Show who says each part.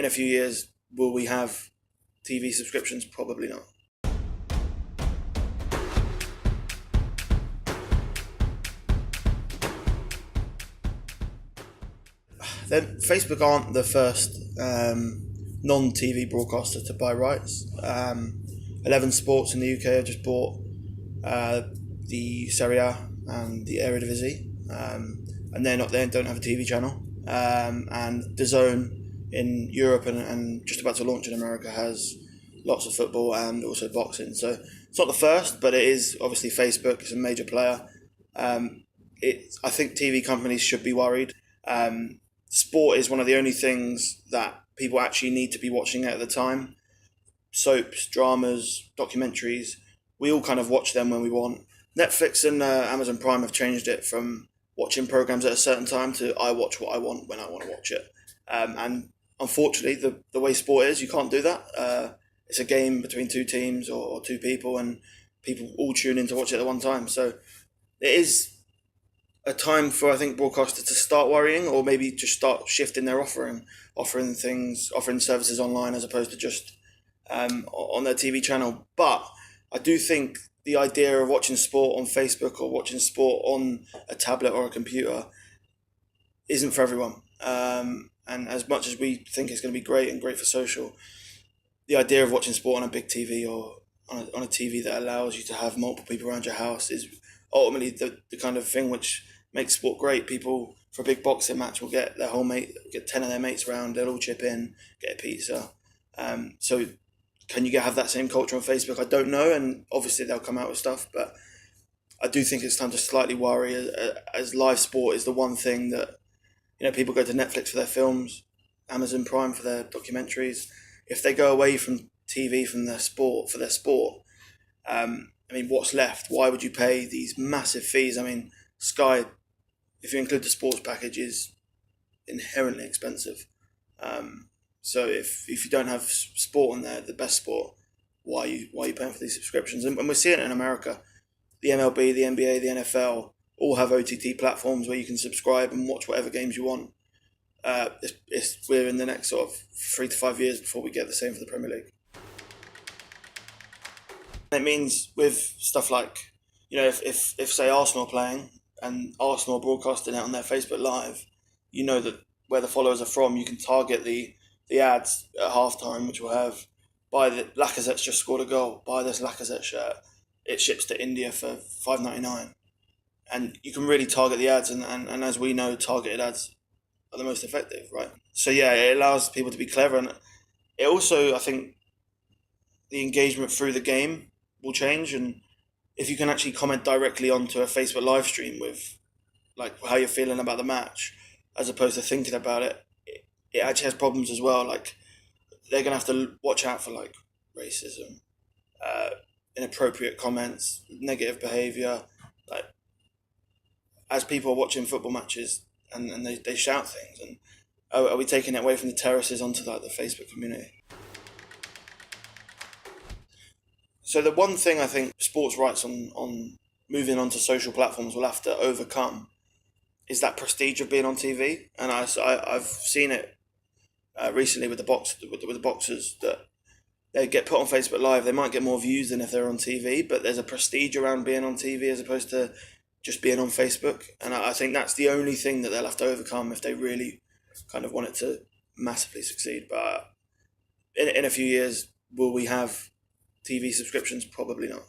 Speaker 1: in a few years, will we have TV subscriptions? Probably not. Then Facebook aren't the first non-TV broadcaster to buy rights. 11 Sports in the UK have just bought the Serie A and the Eredivisie, and they don't have a TV channel. And DAZN in Europe and just about to launch in America has lots of football and also boxing. So it's not the first, but it is obviously Facebook. It's a major player. I think TV companies should be worried. Sport is one of the only things that people actually need to be watching at the time. Soaps, dramas, documentaries, we all kind of watch them when we want. Netflix and Amazon Prime have changed it from watching programs at a certain time to I watch what I want when I want to watch it. And unfortunately, the way sport is, you can't do that. It's a game between two teams or two people, and people all tune in to watch it at one time. So it is a time for, I think, broadcasters to start worrying, or maybe just start shifting their offering services online as opposed to just on their TV channel. But I do think the idea of watching sport on Facebook or watching sport on a tablet or a computer isn't for everyone. And as much as we think it's going to be great and great for social, the idea of watching sport on a big TV or on a TV that allows you to have multiple people around your house is ultimately the kind of thing which makes sport great. People for a big boxing match will get 10 of their mates around, they'll all chip in, get a pizza. So can you have that same culture on Facebook? I don't know, and obviously they'll come out with stuff, but I do think it's time to slightly worry, as live sport is the one thing that, people go to Netflix for their films, Amazon Prime for their documentaries. If they go away from TV for their sport, what's left? Why would you pay these massive fees? Sky, if you include the sports package, is inherently expensive. So if you don't have sport on there, the best sport, why are you paying for these subscriptions? And we're seeing it in America. The MLB, the NBA, the NFL all have OTT platforms where you can subscribe and watch whatever games you want. We're in the next sort of 3 to 5 years before we get the same for the Premier League. It means with stuff like, if say Arsenal are playing and Arsenal are broadcasting it on their Facebook Live, that where the followers are from, you can target the ads at halftime, which will have, Lacazette's just scored a goal, buy this Lacazette shirt. It ships to India for $5.99. And you can really target the ads, and as we know, targeted ads are the most effective, right? So yeah, it allows people to be clever, and it also, I think, the engagement through the game will change, and if you can actually comment directly onto a Facebook live stream with like how you're feeling about the match, as opposed to thinking about it, it actually has problems as well. Like, they're gonna have to watch out for like racism, inappropriate comments, negative behaviour. Like, as people are watching football matches and they shout things, and are we taking it away from the terraces onto like the Facebook community? So the one thing I think sports rights on moving onto social platforms will have to overcome is that prestige of being on TV. And I've seen it recently with the boxers, that they get put on Facebook Live. They might get more views than if they're on TV, but there's a prestige around being on TV as opposed to just being on Facebook. And I think that's the only thing that they'll have to overcome if they really kind of want it to massively succeed. But in a few years, will we have TV subscriptions? Probably not.